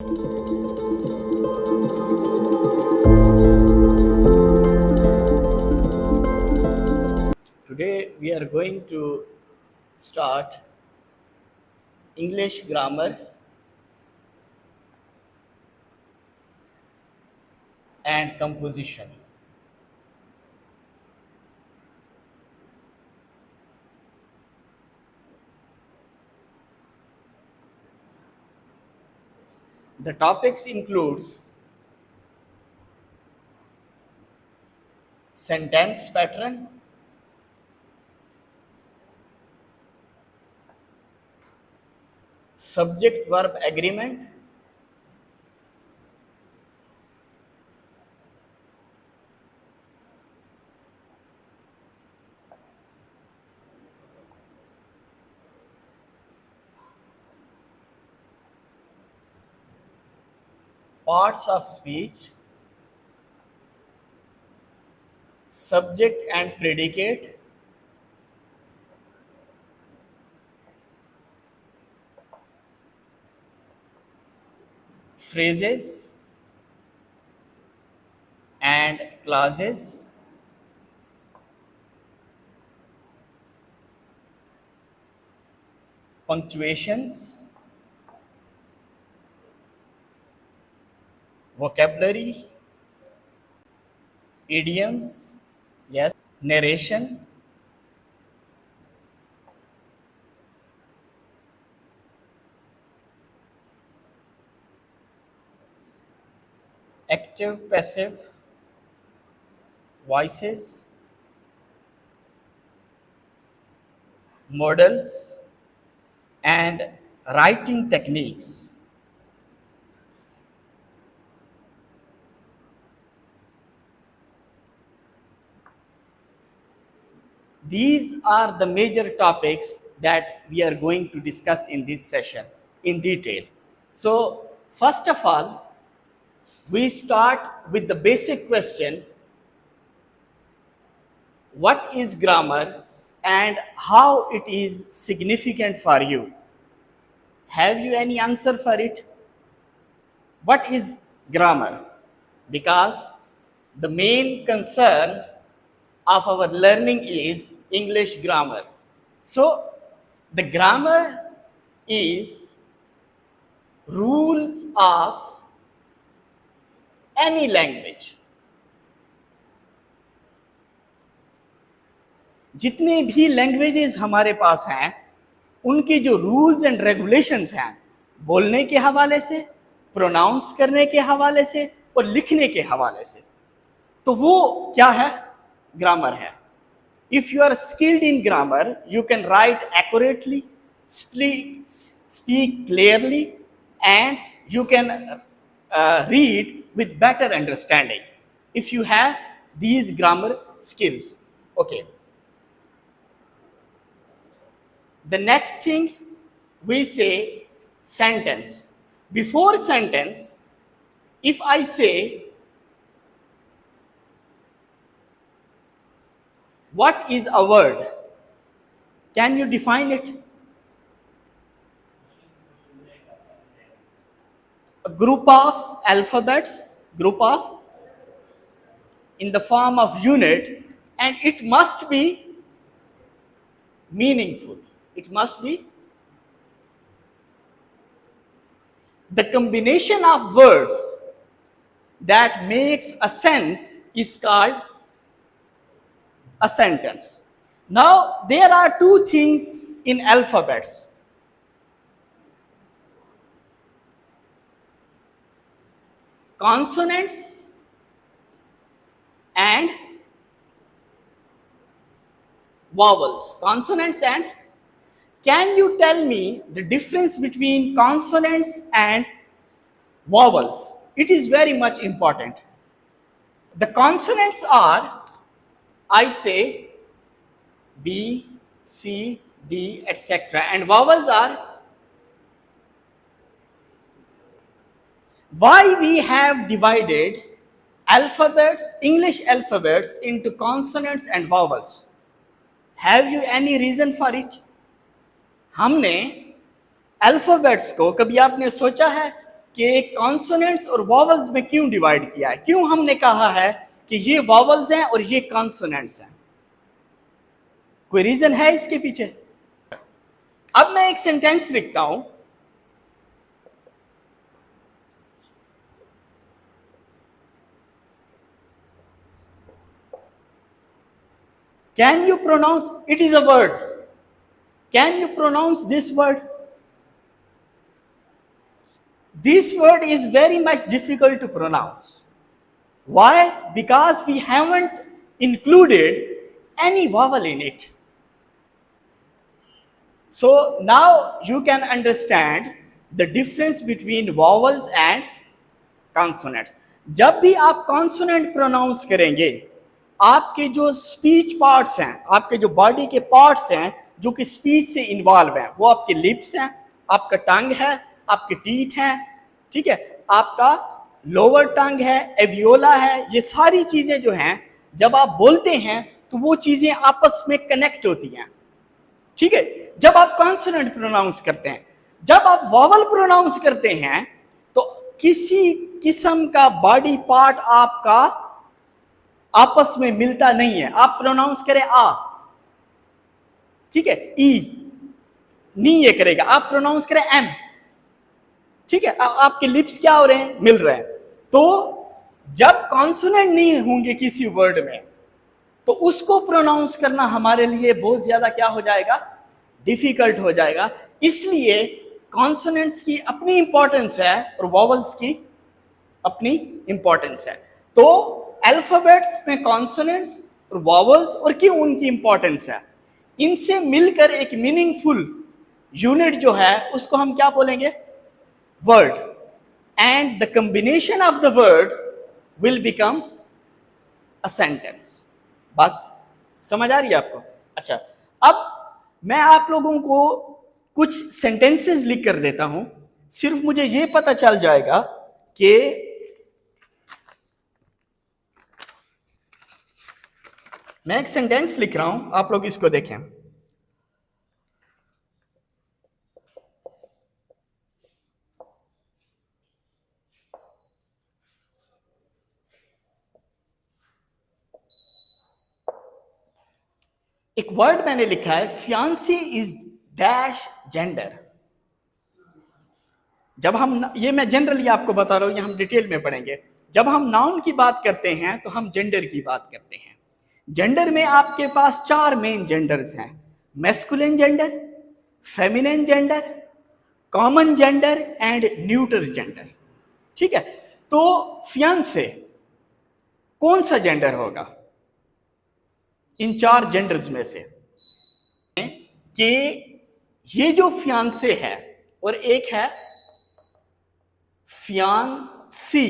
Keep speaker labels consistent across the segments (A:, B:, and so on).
A: Today we are going to start English grammar and composition. The topics includes sentence pattern, subject verb agreement, parts of speech, subject and predicate, phrases and clauses, punctuations, vocabulary, idioms, yes, narration, active, passive, voices, models, and writing techniques. These are the major topics that we are going to discuss in this session in detail. So, first of all, we start with the basic question: what is grammar and how it is significant for you? Have you any answer for it? What is grammar? Because the main concern of our learning is English grammar. So, the grammar is rules of any language. जितने भी languages हमारे पास हैं उनके जो rules and regulations हैं बोलने के हवाले से, प्रोनाउंस करने के हवाले से और लिखने के हवाले से, तो वो क्या है? ग्रामर है. If you are skilled in grammar, you can write accurately, speak clearly, and you can read with better understanding if you have these grammar skills. Okay. The next thing we say sentence. Before sentence, if I say, what is a word? Can you define it? A group of alphabets, in the form of unit, and it must be meaningful. It must be the combination of words that makes a sense is called a sentence. Now, there are two things in alphabets. Consonants and vowels. Consonants and, can you tell me the difference between consonants and vowels? It is very much important. The consonants are, I say, B, C, D, etc. And vowels are, why we have divided alphabets, English alphabets, into consonants and vowels? Have you any reason for it? हमने alphabets को, कभी आपने सोचा है कि consonants और vowels में क्यों डिवाइड किया है, क्यों हमने कहा है कि ये वॉवल्स हैं और ये कॉन्सोनेंट्स हैं? कोई रीजन है इसके पीछे? अब मैं एक सेंटेंस लिखता हूं, can you pronounce, it is a word, can you pronounce this word? This word is very much difficult to pronounce. Why? Because we haven't included any vowel in it. So now you can understand the difference between vowels and consonants. जब भी आप consonant pronounce करेंगे, आपके जो speech parts हैं, आपके जो body के पार्ट्स हैं जो कि स्पीच से इन्वॉल्व हैं, वो आपके लिप्स हैं, आपका टंग है, आपके टीथ हैं, ठीक है, आपका लोअर टंग है, एवियोला है, ये सारी चीजें जो हैं जब आप बोलते हैं तो वो चीजें आपस में कनेक्ट होती हैं, ठीक है, जब आप कॉन्सोनेंट प्रोनाउंस करते हैं। जब आप वॉवल प्रोनाउंस करते हैं तो किसी किस्म का बॉडी पार्ट आपका आपस में मिलता नहीं है। आप प्रोनाउंस करें आ, ठीक है, ई, नी ये करेगा, आप प्रोनाउंस करें एम, ठीक है, आपके लिप्स क्या हो रहे हैं, मिल रहे हैं। तो जब कॉन्सोनेंट नहीं होंगे किसी वर्ड में तो उसको प्रोनाउंस करना हमारे लिए बहुत ज्यादा क्या हो जाएगा, डिफिकल्ट हो जाएगा। इसलिए कॉन्सोनेंट्स की अपनी इंपॉर्टेंस है और वॉवल्स की अपनी इंपॉर्टेंस है। तो अल्फाबेट्स में कॉन्सोनेंट्स और वॉवल्स और क्यों उनकी इंपॉर्टेंस है, इनसे मिलकर एक मीनिंगफुल यूनिट जो है उसको हम क्या बोलेंगे, word, and the combination of the word will become a sentence. बात समझ आ रही है आपको? अच्छा, अब मैं आप लोगों को कुछ सेंटेंसेस लिख कर देता हूं, सिर्फ मुझे यह पता चल जाएगा कि मैं एक सेंटेंस लिख रहा हूं, आप लोग इसको देखें। एक वर्ड मैंने लिखा है, फियांसी इज डैश जेंडर। जब हम, ये मैं जनरली आपको बता रहा हूं, ये हम डिटेल में पढ़ेंगे। जब हम नाउन की बात करते हैं तो हम जेंडर की बात करते हैं। जेंडर में आपके पास 4 मेन जेंडर्स हैं, masculine gender, feminine gender, common gender and neutral gender, ठीक है। तो फियांसे कौन सा जेंडर होगा इन 4 जेंडर्स में से? कि ये जो फियांसे है और एक है फियांसी,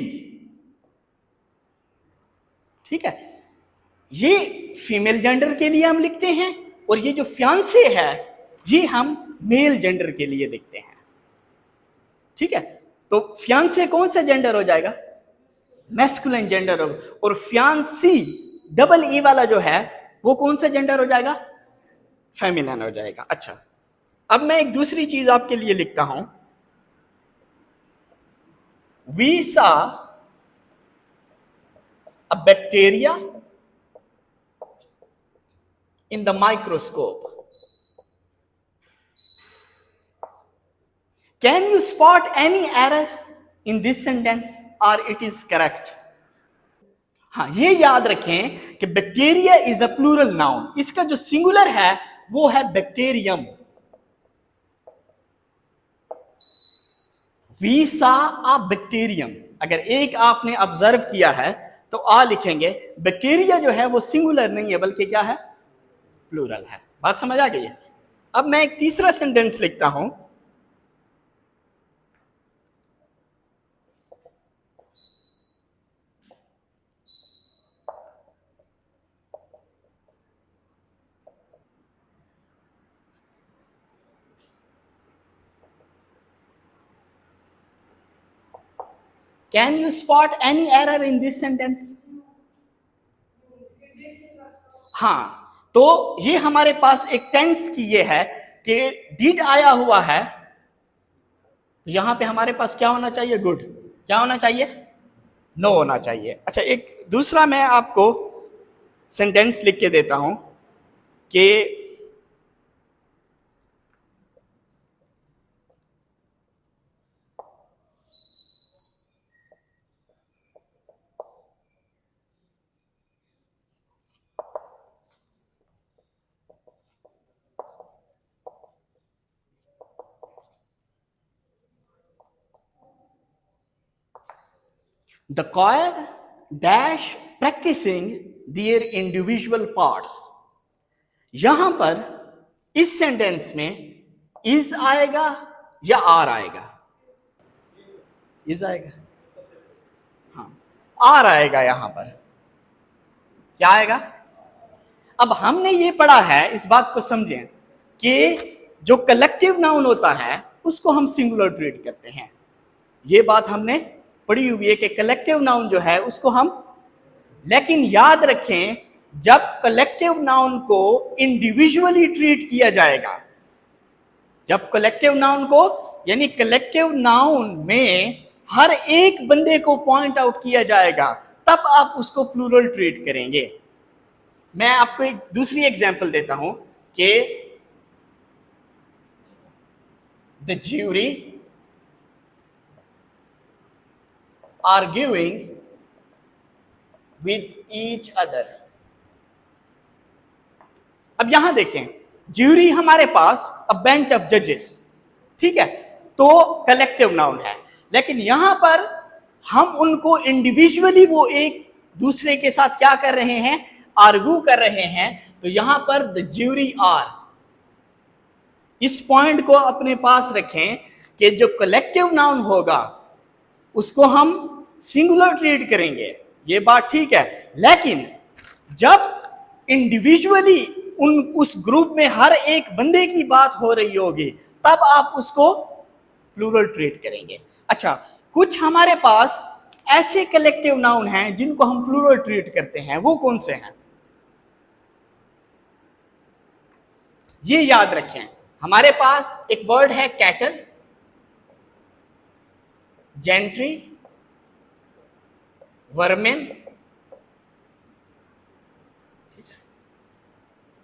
A: ठीक है, ये फीमेल जेंडर के लिए हम लिखते हैं और ये जो फियांसे है ये हम मेल जेंडर के लिए लिखते हैं, ठीक है। तो फियांसे कौन सा जेंडर हो जाएगा, मैस्कुलिन जेंडर होगा, और फियांसी डबल ई वाला जो है वो कौन सा जेंडर हो जाएगा, फेमिनिन हो जाएगा। अच्छा, अब मैं एक दूसरी चीज आपके लिए लिखता हूं, we saw a bacteria in the microscope. Can you spot any error in this sentence or it is correct? हाँ, ये याद रखें कि bacteria is a plural noun, इसका जो सिंगुलर है वो है bacterium. We saw uh bacterium, अगर एक आपने ऑब्जर्व किया है तो आ लिखेंगे। बैक्टीरिया जो है वो सिंगुलर नहीं है बल्कि क्या है, प्लूरल है। बात समझ आ गई है? अब मैं एक तीसरा सेंटेंस लिखता हूं, can you spot any error in this sentence? हाँ, तो ये हमारे पास एक टेंस की ये है कि डिड आया हुआ है, तो यहां पे हमारे पास क्या होना चाहिए? गुड। क्या होना चाहिए? नो होना चाहिए। अच्छा, एक दूसरा मैं आपको सेंटेंस लिख के देता हूं कि the choir dash practicing their individual parts। यहां पर इस सेंटेंस में इज आएगा या आर आएगा? इज आएगा। हाँ, आर आएगा। यहां पर क्या आएगा? अब हमने ये पढ़ा है, इस बात को समझें कि जो कलेक्टिव नाउन होता है उसको हम सिंगुलर ट्रीट करते हैं। ये बात हमने पढ़ी हुई है कि कलेक्टिव नाउन जो है उसको हम, लेकिन याद रखें जब कलेक्टिव नाउन को इंडिविजुअली ट्रीट किया जाएगा, जब कलेक्टिव नाउन को, यानी कलेक्टिव नाउन में हर एक बंदे को पॉइंट आउट किया जाएगा, तब आप उसको प्लूरल ट्रीट करेंगे। मैं आपको एक दूसरी एग्जांपल देता हूं कि the jury arguing with each other। अब यहां देखें, ज्यूरी हमारे पास अ बेंच ऑफ जजेस, ठीक है, तो कलेक्टिव नाउन है, लेकिन यहां पर हम उनको इंडिविजुअली वो एक दूसरे के साथ क्या कर रहे हैं? आर्गू कर रहे हैं। तो यहां पर द ज्यूरी आर, इस पॉइंट को अपने पास रखें कि जो कलेक्टिव नाउन होगा उसको हम सिंगुलर ट्रीट करेंगे, ये बात ठीक है, लेकिन जब इंडिविजुअली उस ग्रुप में हर एक बंदे की बात हो रही होगी तब आप उसको प्लूरल ट्रीट करेंगे। अच्छा, कुछ हमारे पास ऐसे कलेक्टिव नाउन हैं जिनको हम प्लूरल ट्रीट करते हैं, वो कौन से हैं? ये याद रखें, हमारे पास एक वर्ड है कैटल, जेंट्री, वर्मेन,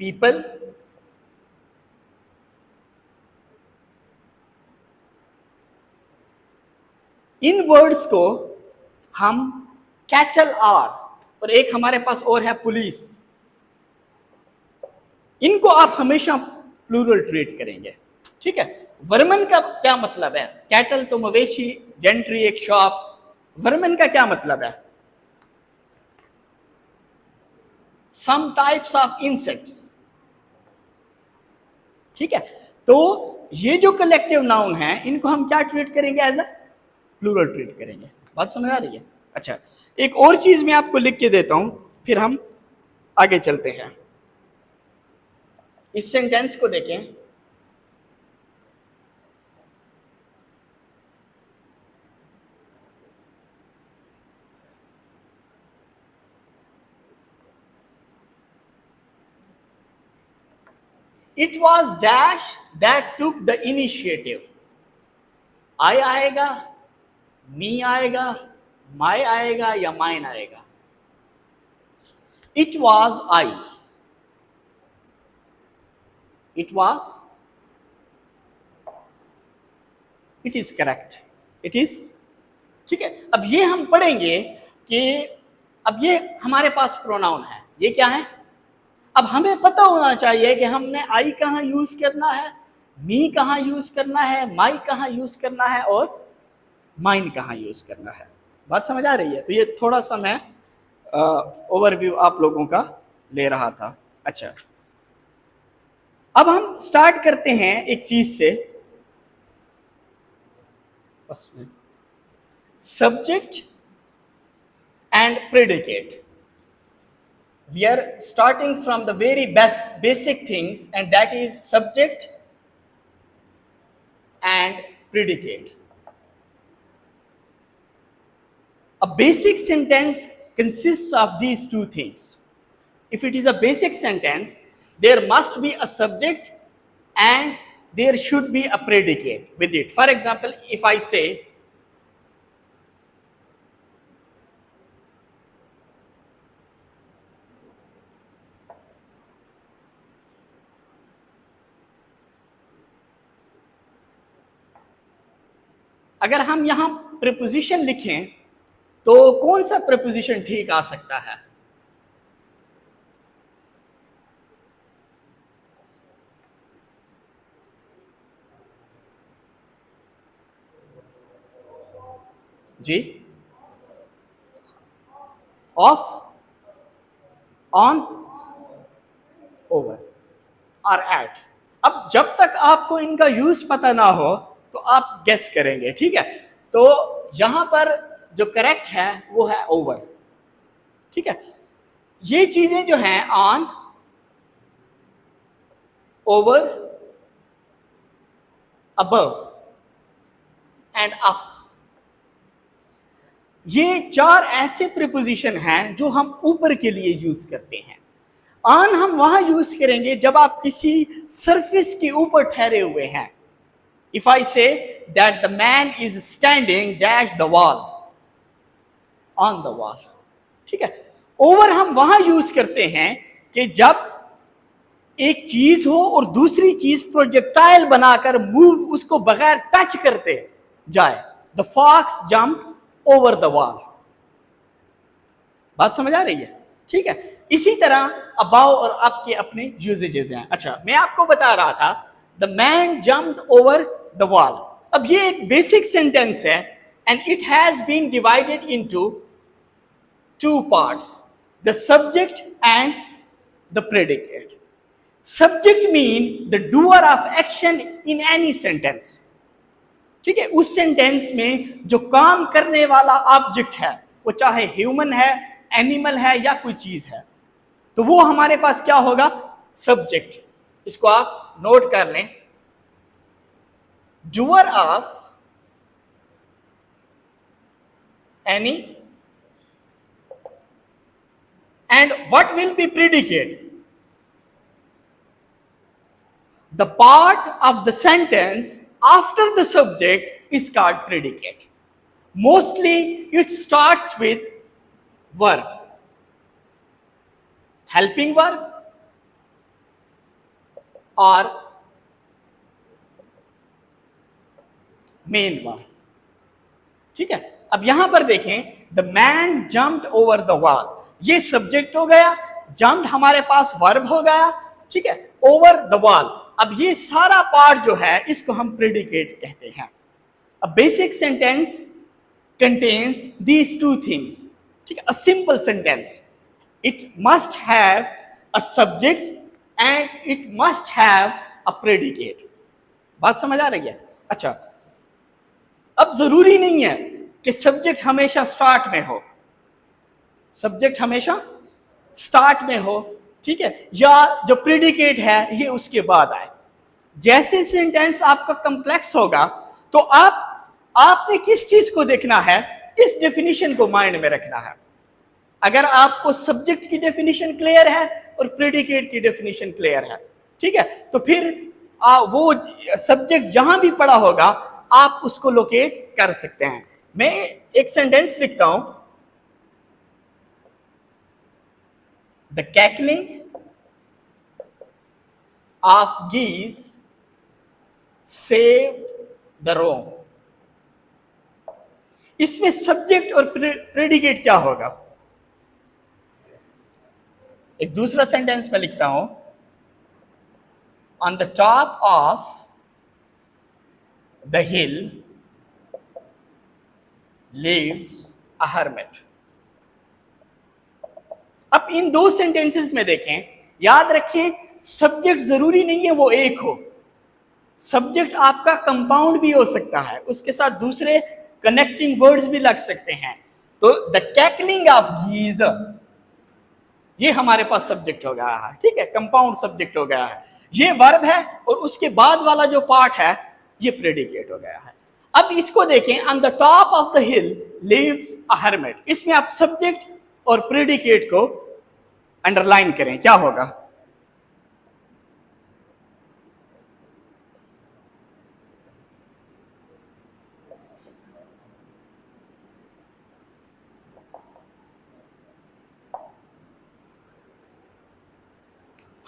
A: पीपल, इन वर्ड्स को हम कैटल आर, और एक हमारे पास और है पुलिस, इनको आप हमेशा प्लूरल ट्रीट करेंगे, ठीक है। वर्मन का क्या मतलब है? कैटल तो मवेशी, जेंट्री एक शॉप, वर्मन का क्या मतलब है? सम टाइप्स ऑफ इंसेक्ट्स, ठीक है। तो ये जो कलेक्टिव नाउन है इनको हम क्या ट्रीट करेंगे? एज अ प्लूरल ट्रीट करेंगे। बात समझ आ रही है? अच्छा, एक और चीज मैं आपको लिख के देता हूं, फिर हम आगे चलते हैं। इस सेंटेंस को देखें, it was dash that took the initiative. I आएगा, मी आएगा, माई आएगा या माइन आएगा? It was I, it was, it is correct, it is, ठीक है। अब ये हम पढ़ेंगे कि अब ये हमारे पास प्रोनाउन है, ये क्या है? अब हमें पता होना चाहिए कि हमने आई कहाँ यूज करना है, मी कहाँ यूज करना है, माई कहाँ यूज करना है और माइन कहाँ यूज करना है। बात समझ आ रही है? तो ये थोड़ा सा मैं ओवरव्यू आप लोगों का ले रहा था। अच्छा, अब हम स्टार्ट करते हैं एक चीज से, subject and predicate. We are starting from the very basic things, and that is subject and predicate. A basic sentence consists of these two things. If it is a basic sentence, there must be a subject and there should be a predicate with it. For example, if I say अगर हम यहां preposition लिखें तो कौन सा preposition ठीक आ सकता है? जी, ऑफ, ऑन, ओवर और एट। अब जब तक आपको इनका यूज पता ना हो तो आप गेस करेंगे, ठीक है? तो यहां पर जो करेक्ट है वो है ओवर, ठीक है? ये चीजें जो हैं on, over, above and up, ये चार ऐसे प्रीपोजिशन हैं जो हम ऊपर के लिए यूज करते हैं। ऑन हम वहां यूज करेंगे जब आप किसी सरफेस के ऊपर ठहरे हुए हैं। If I say that the man is standing dash the wall, on the wall, ठीक है? ओवर हम वहां यूज करते हैं कि जब एक चीज हो और दूसरी चीज प्रोजेक्टाइल बनाकर मूव उसको बगैर टच करते जाए। The fox jump over the wall. बात समझ आ रही है? ठीक है। इसी तरह अबाव और अप के अपने यूजेजेस हैं। अच्छा, मैं आपको बता रहा था the man jumped over the wall. अब ये एक बेसिक सेंटेंस है and it has been divided into two parts, the subject and the predicate. Subject mean the doer of action in any sentence, ठीक है? उस सेंटेंस में जो काम करने वाला ऑब्जेक्ट है, वो चाहे ह्यूमन है, एनिमल है या कोई चीज है, तो वो हमारे पास क्या होगा? सब्जेक्ट। इसको आप नोट कर लें, doer of any and what will be predicate? The part of the sentence after the subject is called predicate. Mostly it starts with verb, helping verb or main verb, ठीक है? अब यहां पर देखें, the man jumped over the wall, ये subject हो गया, jumped हमारे पास verb हो गया, ठीक है? over the wall, अब ये सारा पार्ट जो है इसको हम प्रेडिकेट कहते हैं। A basic sentence contains these two things, ठीक है? A simple sentence, it must have a subject and it must have a predicate. बात समझ आ रही है? अच्छा, अब जरूरी नहीं है कि सब्जेक्ट हमेशा स्टार्ट में हो, सब्जेक्ट हमेशा स्टार्ट में हो, ठीक है? या जो प्रेडिकेट है ये उसके बाद आए। जैसे सेंटेंस आपका कॉम्प्लेक्स होगा तो आपने किस चीज को देखना है? इस डेफिनेशन को माइंड में रखना है। अगर आपको सब्जेक्ट की डेफिनेशन क्लियर है और प्रेडिकेट की डेफिनेशन क्लियर है, ठीक है, तो फिर वो सब्जेक्ट जहां भी पड़ा होगा आप उसको लोकेट कर सकते हैं। मैं एक सेंटेंस लिखता हूं, The cackling of geese saved the Rome. इसमें सब्जेक्ट और प्रेडिकेट क्या होगा? एक दूसरा सेंटेंस में लिखता हूं, On the top of the hill lives a hermit. अब इन दो सेंटेंसेस में देखें, याद रखें सब्जेक्ट जरूरी नहीं है वो एक हो, सब्जेक्ट आपका कंपाउंड भी हो सकता है, उसके साथ दूसरे कनेक्टिंग वर्ड्स भी लग सकते हैं। तो द कैकलिंग ऑफ गीज, ये हमारे पास सब्जेक्ट हो गया है, ठीक है? कंपाउंड सब्जेक्ट हो गया है, ये वर्ब है और उसके बाद वाला जो पार्ट है ये प्रेडिकेट हो गया है। अब इसको देखें, on the top of the hill lives a hermit, इसमें आप सब्जेक्ट और प्रेडिकेट को अंडरलाइन करें, क्या होगा?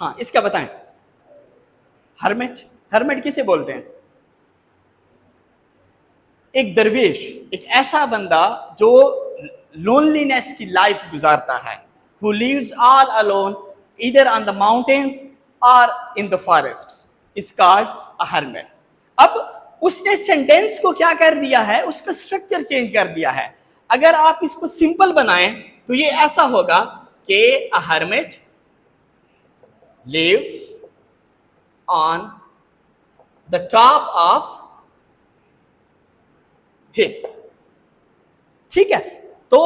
A: हाँ, इसका बताएं। हर्मिट, हर्मिट किसे बोलते हैं? एक दरवेश, एक ऐसा बंदा जो लोनलीनेस की लाइफ गुजारता है, who lives all alone either on the mountains or in the forests, is called a hermit. अब उसने सेंटेंस को क्या कर दिया है, उसका स्ट्रक्चर चेंज कर दिया है। अगर आप इसको सिंपल बनाएं तो ये ऐसा होगा कि a hermit lives on the top of हिल। ठीक है, तो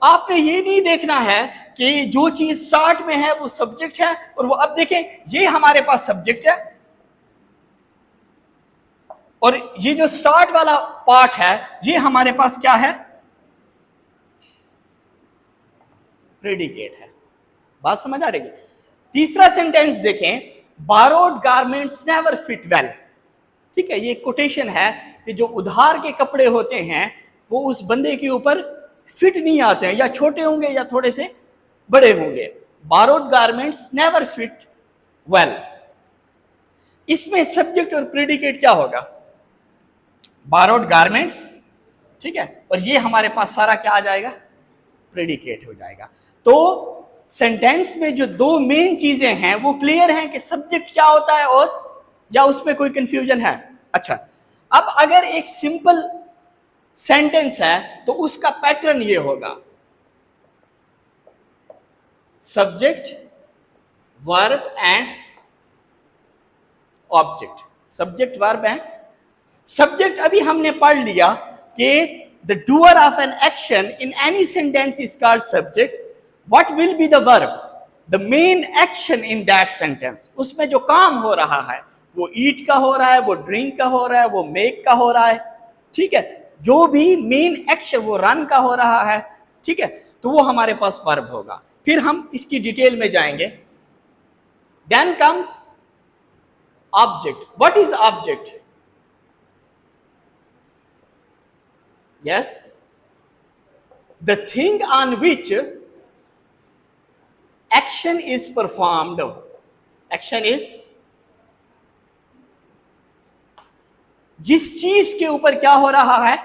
A: आपने ये नहीं देखना है कि जो चीज स्टार्ट में है वो सब्जेक्ट है, और वो, अब देखें ये हमारे पास सब्जेक्ट है और ये जो स्टार्ट वाला पार्ट है ये हमारे पास क्या है? प्रेडिकेट है। बात समझ आ रही है? तीसरा सेंटेंस देखें, borrowed garments never fit well. ठीक है, ये कोटेशन है कि जो उधार के कपड़े होते हैं वो उस बंदे के ऊपर फिट नहीं आते हैं, या छोटे होंगे या थोड़े से बड़े होंगे। Borrowed garments never fit well. इसमें सब्जेक्ट और प्रेडिकेट क्या होगा? बारोड गारमेंट्स, ठीक है, और ये हमारे पास सारा क्या आ जाएगा? प्रेडिकेट हो जाएगा। तो सेंटेंस में जो दो मेन चीजें हैं वो क्लियर हैं कि सब्जेक्ट क्या होता है, और या उसमें कोई कंफ्यूजन है? अच्छा, अब अगर एक सिंपल सेंटेंस है तो उसका पैटर्न ये होगा, subject, verb and object. Subject, verb and subject अभी हमने पढ़ लिया कि the doer of an action in any sentence is called subject. What will be the verb? The main action in that sentence. उसमें जो काम हो रहा है वो ईट का हो रहा है, वो ड्रिंक का हो रहा है, वो मेक का हो रहा है। ठीक है, जो भी मेन एक्शन, वो रन का हो रहा है। ठीक है, तो वो हमारे पास वर्ब होगा। फिर हम इसकी डिटेल में जाएंगे। Then comes object. What is object? Yes, the thing on which action is performed. Action is, जिस चीज के ऊपर क्या हो रहा है,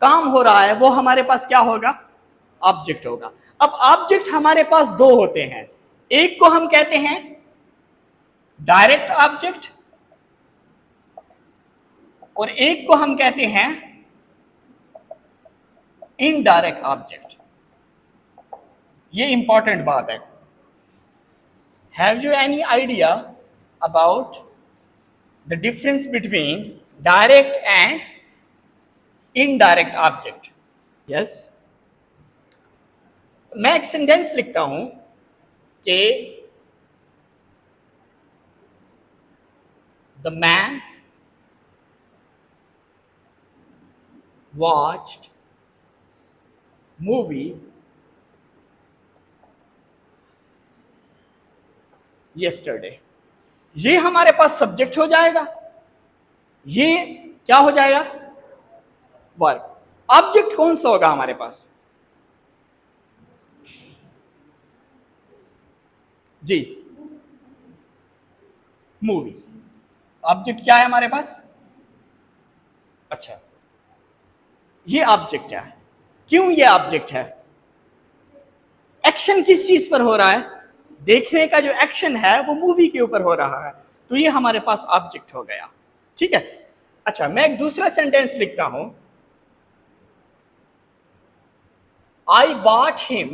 A: काम हो रहा है, वो हमारे पास क्या होगा? ऑब्जेक्ट होगा। अब ऑब्जेक्ट हमारे पास दो होते हैं, एक को हम कहते हैं डायरेक्ट ऑब्जेक्ट और एक को हम कहते हैं इनडायरेक्ट ऑब्जेक्ट। ये इंपॉर्टेंट बात है। Have you any idea about the difference between direct and indirect object? Yes, मैं एक सेंटेंस लिखता हूं कि the man watched movie yesterday। ये हमारे पास सब्जेक्ट हो जाएगा, ये क्या हो जाएगा? वर्ब। ऑब्जेक्ट कौन सा होगा हमारे पास? जी, मूवी। ऑब्जेक्ट क्या है हमारे पास? अच्छा, ये ऑब्जेक्ट है। क्यों ये ऑब्जेक्ट है? एक्शन किस चीज पर हो रहा है? देखने का जो एक्शन है वो मूवी के ऊपर हो रहा है, तो ये हमारे पास ऑब्जेक्ट हो गया। ठीक है, अच्छा, मैं एक दूसरा सेंटेंस लिखता हूं, I bought him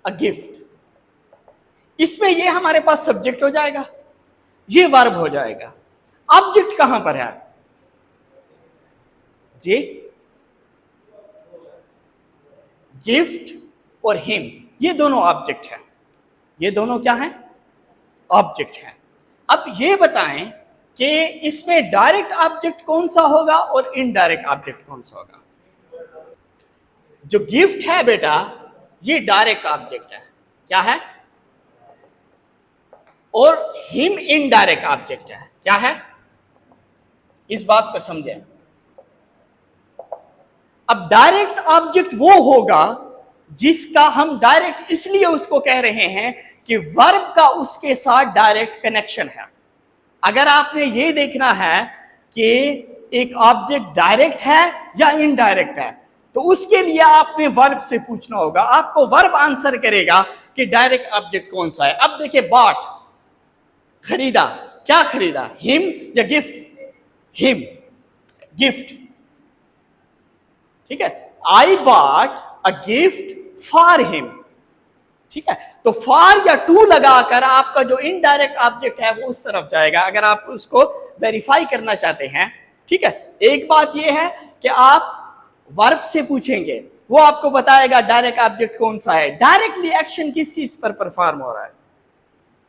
A: a gift. इसमें ये हमारे पास सब्जेक्ट हो जाएगा, ये वर्ब हो जाएगा। ऑब्जेक्ट कहां पर है जी? गिफ्ट और हिम, ये दोनों ऑब्जेक्ट हैं। ये दोनों क्या हैं? ऑब्जेक्ट हैं। अब ये बताएं कि इसमें डायरेक्ट ऑब्जेक्ट कौन सा होगा और इनडायरेक्ट ऑब्जेक्ट कौन सा होगा? जो गिफ्ट है बेटा, ये डायरेक्ट ऑब्जेक्ट है। क्या है? और हिम इनडायरेक्ट ऑब्जेक्ट है। क्या है? इस बात को समझें। अब डायरेक्ट ऑब्जेक्ट वो होगा जिसका हम डायरेक्ट इसलिए उसको कह रहे हैं कि वर्ब का उसके साथ डायरेक्ट कनेक्शन है। अगर आपने ये देखना है कि एक ऑब्जेक्ट डायरेक्ट है या इनडायरेक्ट है, तो उसके लिए आपने वर्ब से पूछना होगा। आपको वर्ब आंसर करेगा कि डायरेक्ट ऑब्जेक्ट कौन सा है। अब देखिए, बॉट, खरीदा, क्या खरीदा, हिम या गिफ्ट? Him, gift. ठीक है, I bought a gift for him. ठीक है, तो फॉर या टू लगाकर आपका जो इनडायरेक्ट ऑब्जेक्ट है वो उस तरफ जाएगा, अगर आप उसको वेरीफाई करना चाहते हैं। ठीक है, एक बात यह है कि आप वर्ब से पूछेंगे, वो आपको बताएगा डायरेक्ट ऑब्जेक्ट कौन सा है, डायरेक्टली एक्शन किस चीज पर परफॉर्म हो रहा है।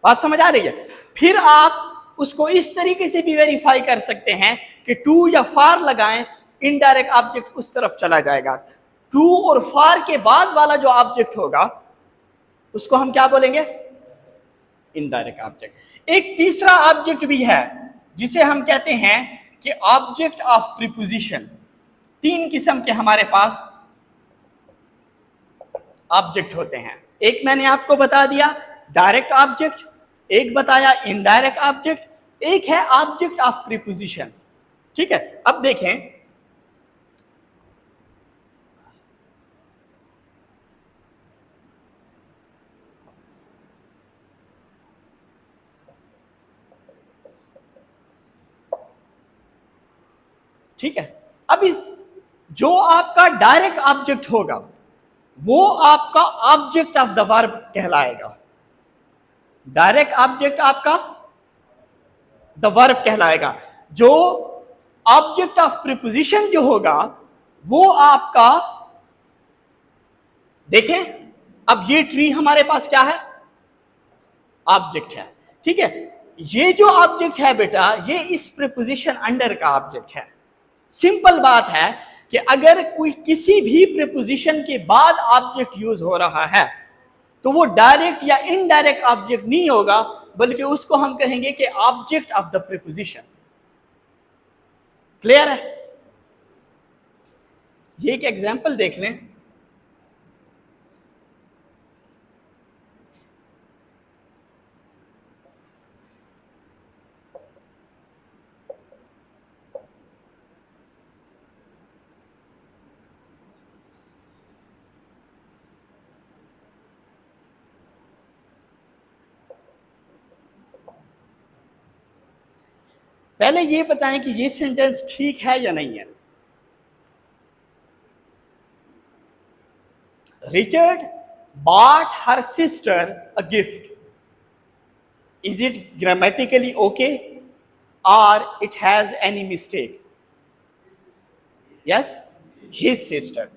A: बात समझ आ रही है? फिर आप उसको इस तरीके से भी वेरीफाई कर सकते हैं कि टू या फॉर लगाएं, इनडायरेक्ट ऑब्जेक्ट उस तरफ चला जाएगा। टू और फॉर के बाद वाला जो ऑब्जेक्ट होगा उसको हम क्या बोलेंगे? Indirect object. एक तीसरा ऑब्जेक्ट भी है जिसे हम कहते हैं कि ऑब्जेक्ट ऑफ प्रीपोजिशन। तीन किस्म के हमारे पास ऑब्जेक्ट होते हैं। एक मैंने आपको बता दिया डायरेक्ट ऑब्जेक्ट, एक बताया इनडायरेक्ट ऑब्जेक्ट, एक है ऑब्जेक्ट ऑफ प्रीपोजिशन। ठीक है, अब देखें, ठीक है, अब इस जो आपका डायरेक्ट ऑब्जेक्ट होगा वो आपका ऑब्जेक्ट ऑफ द वर्ब कहलाएगा। डायरेक्ट ऑब्जेक्ट आपका द वर्ब कहलाएगा। जो ऑब्जेक्ट ऑफ प्रीपोजिशन जो होगा वो आपका, देखें, अब ये ट्री हमारे पास क्या है? ऑब्जेक्ट है। ठीक है, ये जो ऑब्जेक्ट है बेटा, ये इस प्रीपोजिशन अंडर का ऑब्जेक्ट है। सिंपल बात है कि अगर कोई किसी भी प्रीपोजिशन के बाद ऑब्जेक्ट यूज हो रहा है तो वो डायरेक्ट या इनडायरेक्ट ऑब्जेक्ट नहीं होगा, बल्कि उसको हम कहेंगे कि object of the preposition. Clear है? ये एक एग्जांपल देख लें। पहले ये बताएं कि ये सेंटेंस ठीक है या नहीं है। Richard bought her sister a gift. Is it grammatically okay or it has any mistake? Yes, his sister.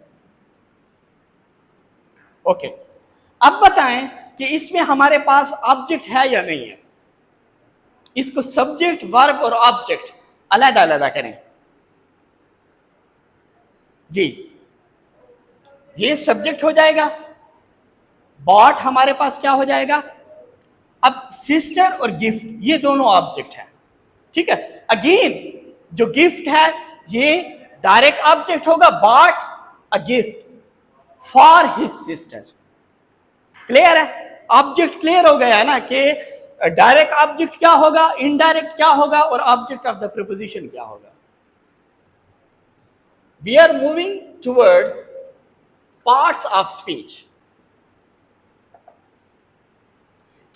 A: Okay. अब बताएं कि इसमें हमारे पास ऑब्जेक्ट है या नहीं है। इसको सब्जेक्ट, वर्ब और ऑब्जेक्ट अलग अलग करें जी। ये सब्जेक्ट हो जाएगा, बॉट हमारे पास क्या हो जाएगा। अब सिस्टर और गिफ्ट ये दोनों ऑब्जेक्ट है। ठीक है, अगेन जो गिफ्ट है ये डायरेक्ट ऑब्जेक्ट होगा, bought a gift for his sister. Clear है? ऑब्जेक्ट क्लियर हो गया है ना कि डायरेक्ट ऑब्जेक्ट क्या होगा, इनडायरेक्ट क्या होगा और ऑब्जेक्ट ऑफ द प्रीपोजिशन क्या होगा। We are moving towards parts of speech.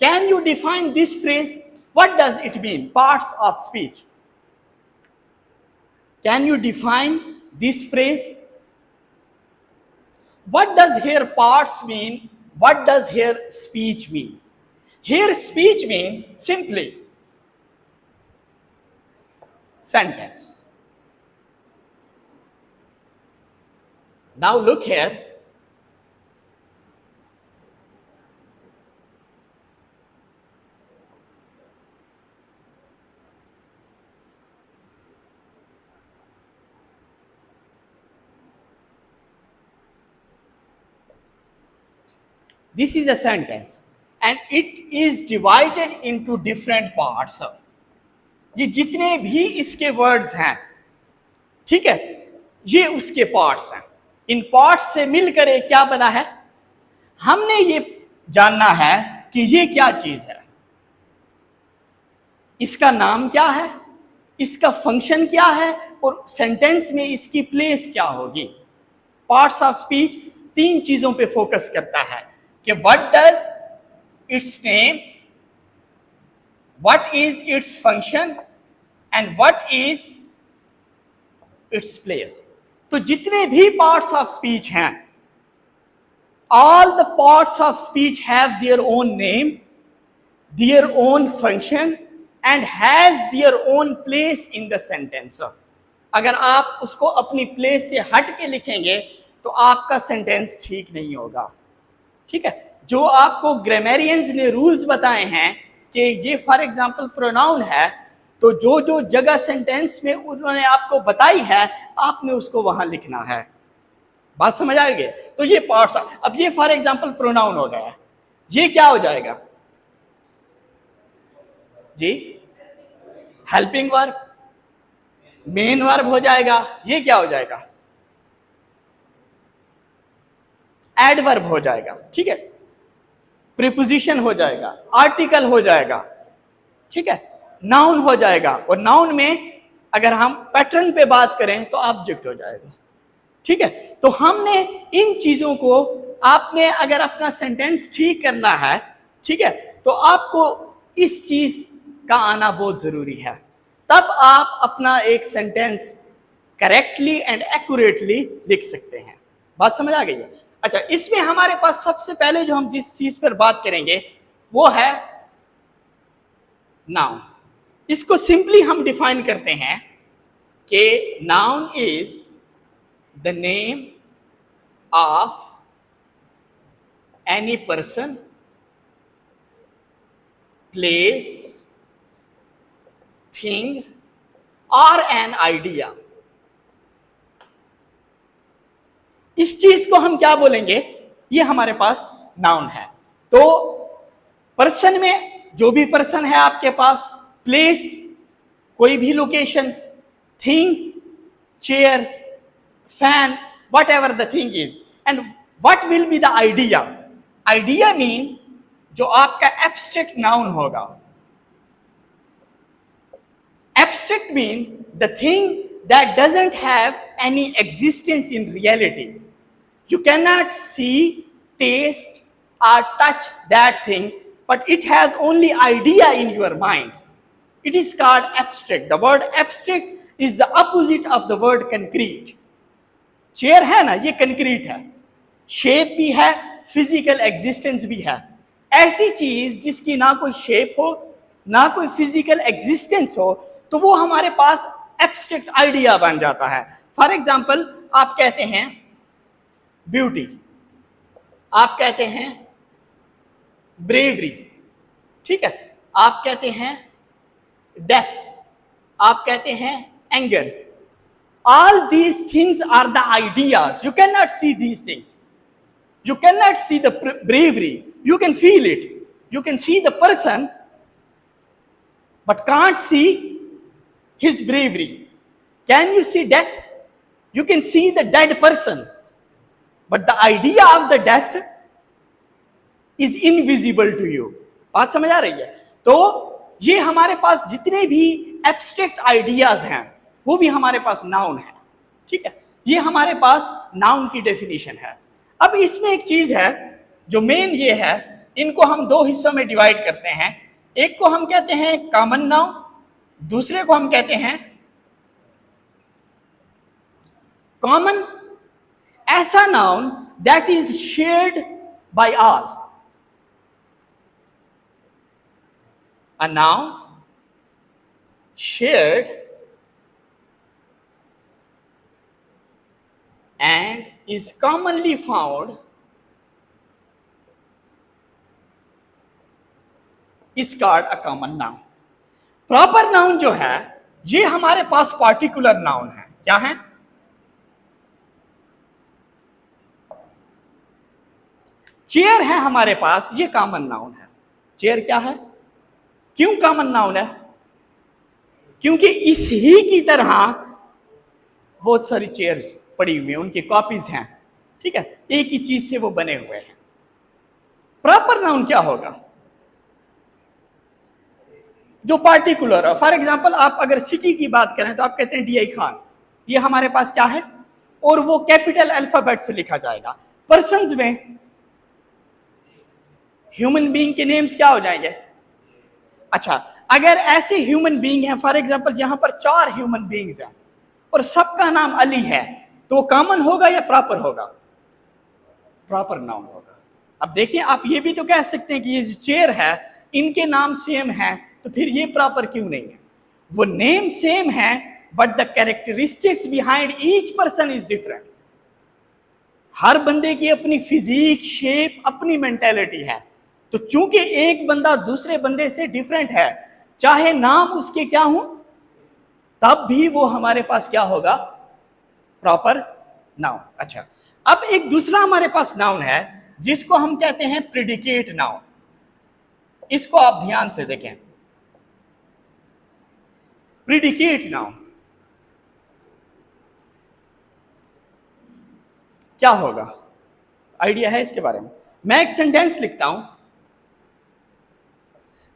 A: Can you define this phrase? What does it mean? Parts of speech. Can you define this phrase? What does here parts mean? What does here speech mean? Here speech means simply sentence. Now look here. This is a sentence and it is divided into different parts. ये जितने भी इसके words हैं, ठीक है, ये उसके parts हैं। इन पार्ट्स से मिलकर एक क्या बना है? हमने ये जानना है कि ये क्या चीज है, इसका नाम क्या है, इसका फंक्शन क्या है और सेंटेंस में इसकी प्लेस क्या होगी। पार्ट्स ऑफ स्पीच 3 चीजों पे फोकस करता है कि what does it's name, what is its function and what is its place. तो जितने भी पार्ट्स ऑफ स्पीच हैं, all the parts of speech have their own name, their own function and has their own place in the sentence. अगर आप उसको अपनी place से हट के लिखेंगे तो आपका सेंटेंस ठीक नहीं होगा। ठीक है, जो आपको ग्रामेरियंस ने रूल्स बताए हैं कि ये फॉर एग्जांपल प्रोनाउन है, तो जो जो जगह सेंटेंस में उन्होंने आपको बताई है आपने उसको वहां लिखना है। बात समझ आ गई? तो ये पार्ट्स, अब ये फॉर एग्जांपल प्रोनाउन हो गया, ये क्या हो जाएगा जी? हेल्पिंग वर्ब, मेन वर्ब हो जाएगा। ये क्या हो जाएगा? एडवर्ब हो जाएगा। ठीक है, प्रीपोजिशन हो जाएगा, आर्टिकल हो जाएगा। ठीक है, नाउन हो जाएगा, और नाउन में अगर हम पैटर्न पे बात करें तो ऑब्जेक्ट हो जाएगा। ठीक है, तो हमने इन चीजों को, आपने अगर अपना सेंटेंस ठीक करना है, ठीक है, तो आपको इस चीज का आना बहुत जरूरी है, तब आप अपना एक सेंटेंस करेक्टली एंड एक्यूरेटली लिख सकते हैं। बात समझ आ गई है? अच्छा, इसमें हमारे पास सबसे पहले जो हम जिस चीज पर बात करेंगे वो है नाउन। इसको सिंपली हम डिफाइन करते हैं कि noun is the name of any person, place, thing or an idea। इस चीज को हम क्या बोलेंगे? ये हमारे पास नाउन है। तो पर्सन में जो भी पर्सन है आपके पास, प्लेस कोई भी location, thing chair, fan, whatever the thing is, and what will be the idea? Idea mean जो आपका abstract noun होगा। Abstract mean the thing that doesn't have any existence in reality. You cannot see, taste or touch that thing, but it has only idea in your mind. It is called abstract. The word abstract is the opposite of the word concrete. Chair है ना, ये concrete है, shape भी है, physical existence भी है। ऐसी चीज जिसकी ना कोई शेप हो ना कोई फिजिकल एग्जिस्टेंस हो, तो वो हमारे पास एब्स्ट्रैक्ट आइडिया बन जाता है। फॉर एग्जाम्पल, आप कहते हैं ब्यूटी, आप कहते हैं ब्रेवरी, ठीक है, आप कहते हैं डेथ, आप कहते हैं anger. All these things are the ideas. You cannot see these things. You cannot see the bravery. You can feel it. You can see the person, but can't see his bravery. Can you see death? You can see the dead person, but the idea of the death is invisible to you. बात समझ आ रही है? तो ये हमारे पास जितने भी abstract ideas हैं वो भी हमारे पास नाउन है। ठीक है, ये हमारे पास नाउन की डेफिनेशन है। अब इसमें एक चीज है जो मेन ये है, इनको हम 2 हिस्सों में डिवाइड करते हैं। एक को हम कहते हैं कॉमन नाउन, दूसरे को हम कहते हैं कॉमन, ऐसा noun that is shared by all. A noun shared and is commonly found is called a common noun. Proper noun जो है ये हमारे पास particular noun है। क्या है? चेयर है हमारे पास, ये कॉमन नाउन है। चेयर क्या है? क्यों कॉमन नाउन है? क्योंकि इस ही की तरह बहुत सारी चेयर्स पड़ी हुई हैं, उनकी कॉपीज हैं। ठीक है, एक ही चीज से वो बने हुए हैं। प्रॉपर नाउन क्या होगा? जो पार्टिकुलर है। फॉर एग्जाम्पल आप अगर सिटी की बात करें तो आप कहते हैं DI खान, ये हमारे पास क्या है, और वो कैपिटल अल्फाबेट से लिखा जाएगा। पर्सन्स में ह्यूमन बीइंग के नेम्स क्या हो जाएंगे? अच्छा, अगर ऐसे ह्यूमन बीइंग हैं, फॉर एग्जाम्पल यहां पर 4 ह्यूमन बीइंग्स हैं और सबका नाम अली है, तो वो कॉमन होगा या प्रॉपर होगा? प्रॉपर नाउन होगा। अब देखिए, आप ये भी तो कह सकते हैं कि ये जो चेयर है इनके नाम सेम है, तो फिर ये प्रॉपर क्यों नहीं है? वो नेम सेम है but the characteristics behind each person is different. हर बंदे की अपनी फिजिक, शेप, अपनी मेंटेलिटी है। तो चूंकि एक बंदा दूसरे बंदे से डिफरेंट है, चाहे नाम उसके क्या हो, तब भी वो हमारे पास क्या होगा? Proper noun. अच्छा, अब एक दूसरा हमारे पास नाउन है जिसको हम कहते हैं प्रेडिकेट नाउन। इसको आप ध्यान से देखें। प्रेडिकेट नाउन क्या होगा? आइडिया है इसके बारे में? मैं एक सेंटेंस लिखता हूं,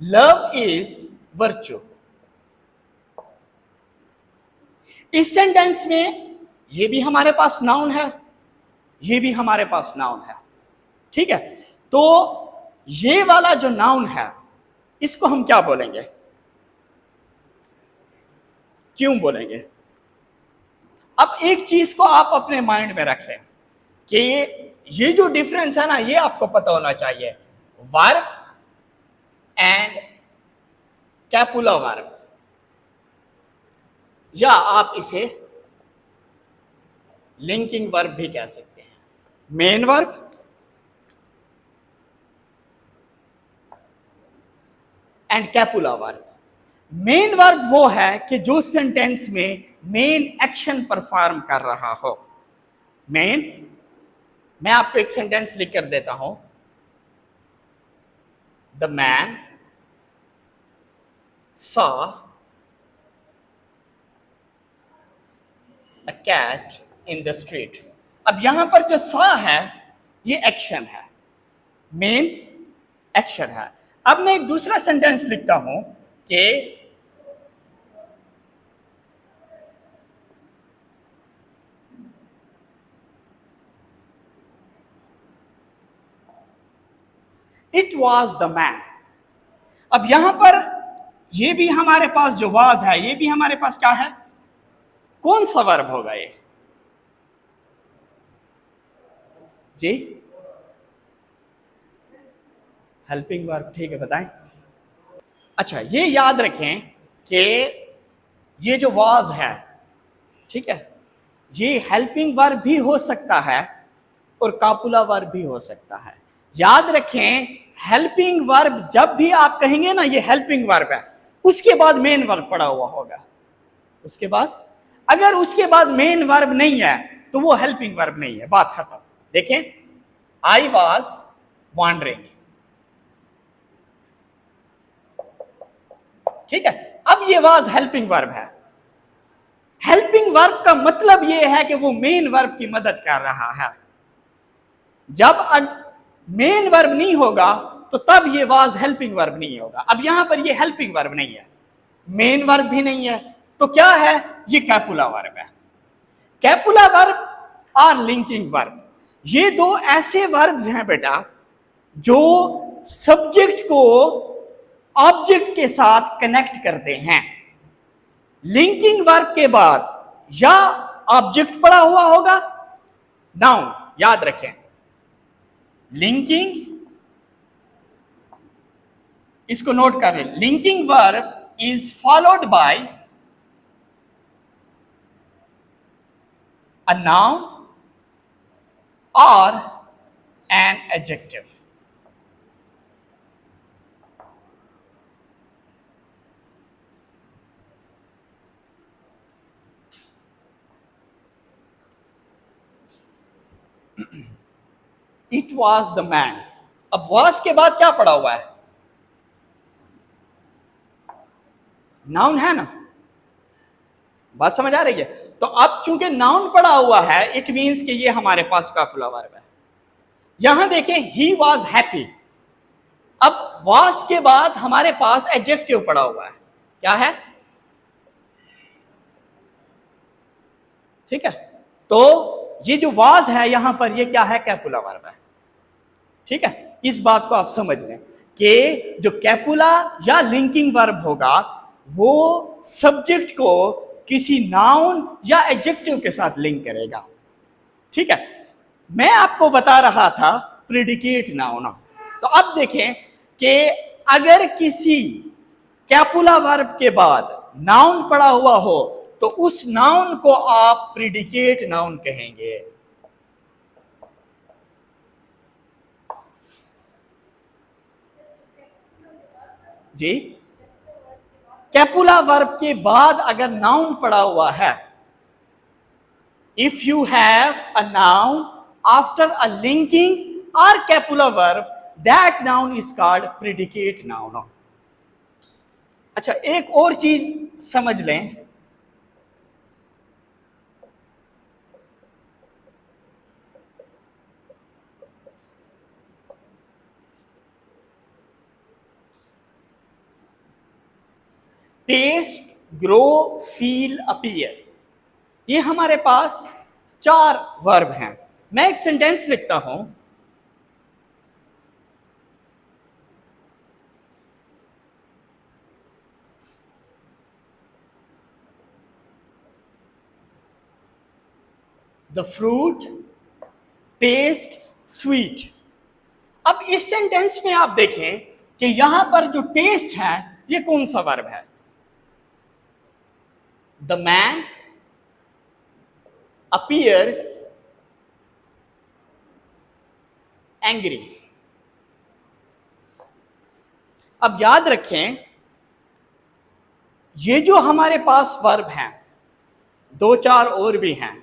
A: लव इज वर्च्यू। इस सेंटेंस में ये भी हमारे पास नाउन है, ये भी हमारे पास नाउन है, ठीक है? तो ये वाला जो नाउन है इसको हम क्या बोलेंगे, क्यों बोलेंगे? अब एक चीज को आप अपने माइंड में रखें कि ये जो डिफरेंस है ना, ये आपको पता होना चाहिए। वर्ब एंड कैपुला वर्ब, या आप इसे लिंकिंग वर्ब भी कह सकते हैं। Main verb and copula verb. Main verb वो है कि जो सेंटेंस में मेन एक्शन परफॉर्म कर रहा हो। मेन, मैं आपको एक सेंटेंस लिख कर देता हूं, the man saw a cat in the street. अब यहां पर जो सॉ है ये एक्शन है, मेन एक्शन है। अब मैं एक दूसरा सेंटेंस लिखता हूं कि इट वॉज द मैन। अब यहां पर ये भी हमारे पास जो वाज है, ये भी हमारे पास क्या है? कौन सा वर्ब होगा ये जी? हेल्पिंग वर्ब, ठीक है, बताएं। अच्छा, ये याद रखें कि ये जो वाज है, ठीक है, ये हेल्पिंग वर्ब भी हो सकता है और कापुला वर्ब भी हो सकता है। याद रखें, हेल्पिंग वर्ब जब भी आप कहेंगे ना ये हेल्पिंग वर्ब है, उसके बाद मेन वर्ब पड़ा हुआ होगा। उसके बाद, अगर उसके बाद मेन वर्ब नहीं है तो वो हेल्पिंग वर्ब नहीं है, बात खत्म। देखें, आई वॉज वॉन्डरिंग, ठीक है। अब ये वाज हेल्पिंग वर्ब है। हेल्पिंग वर्ब का मतलब ये है कि वो मेन वर्ब की मदद कर रहा है। जब मेन वर्ब नहीं होगा तो तब ये वाज हेल्पिंग वर्ब नहीं होगा। अब यहां पर ये हेल्पिंग वर्ब नहीं है, मेन वर्ब भी नहीं है, तो क्या है? ये कैपुला वर्ब है। कैपुला वर्ब और लिंकिंग वर्ब, ये दो ऐसे वर्ब्स हैं बेटा जो सब्जेक्ट को ऑब्जेक्ट के साथ कनेक्ट करते हैं। लिंकिंग वर्ब के बाद या ऑब्जेक्ट पड़ा हुआ होगा, नाउन, याद रखें। लिंकिंग, इसको नोट कर लें, linking verb is followed by a noun or an adjective. It was the man. अब was के बाद क्या पड़ा हुआ है? नाउन है ना, बात समझ आ रही है? तो अब चूंकि नाउन पड़ा हुआ है, इट मींस कि ये हमारे पास कैपुला वर्ब है। यहां देखें, ही वॉज हैप्पी, अब वाज के बाद हमारे पास एडजेक्टिव पड़ा हुआ है, क्या है? ठीक है, तो ये जो वाज है यहां पर ये क्या है? कैपुला वर्ब है। ठीक है, इस बात को आप समझ लें कि जो कैपुला या लिंकिंग वर्ब होगा वो सब्जेक्ट को किसी नाउन या एडजेक्टिव के साथ लिंक करेगा। ठीक है, मैं आपको बता रहा था प्रेडिकेट नाउन। तो अब देखें कि अगर किसी कैपुला वर्ब के बाद नाउन पड़ा हुआ हो तो उस नाउन को आप प्रेडिकेट नाउन कहेंगे। जी, कैपुला वर्ब के बाद अगर नाउन पड़ा हुआ है, if you have a noun after a linking और copula verb, that noun is called predicate noun. अच्छा, एक और चीज समझ लें, टेस्ट, ग्रो, फील, अपीयर, ये हमारे पास 4 वर्ब हैं। मैं एक सेंटेंस लिखता हूं, द फ्रूट टेस्ट स्वीट। अब इस सेंटेंस में आप देखें कि यहां पर जो टेस्ट है ये कौन सा वर्ब है? The man appears angry. अब याद रखें, ये जो हमारे पास वर्ब हैं, 2-4 और भी हैं,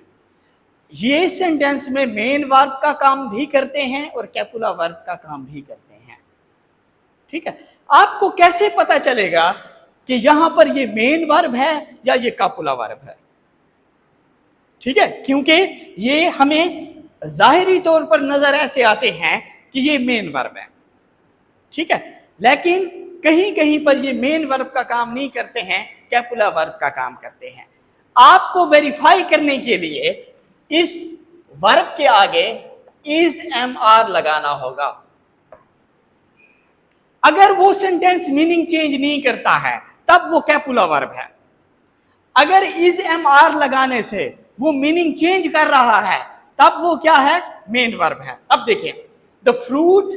A: ये सेंटेंस में मेन वर्ब का काम भी करते हैं और कैपुला वर्ब का काम भी करते हैं। ठीक है, आपको कैसे पता चलेगा कि यहां पर ये मेन वर्ब है या ये कैपुला वर्ब है? ठीक है, क्योंकि ये हमें जाहिरी तौर पर नजर ऐसे आते हैं कि ये मेन वर्ब है। ठीक है, लेकिन कहीं कहीं पर ये मेन वर्ब का काम नहीं करते हैं, कैपुला वर्ब का काम करते हैं। आपको वेरीफाई करने के लिए इस वर्ब के आगे इज एम आर लगाना होगा। अगर वो सेंटेंस मीनिंग चेंज नहीं करता है तब वो कैपुला वर्ब है। अगर इज एम आर लगाने से वो मीनिंग चेंज कर रहा है तब वो क्या है? मेन वर्ब है। अब देखिए, द फ्रूट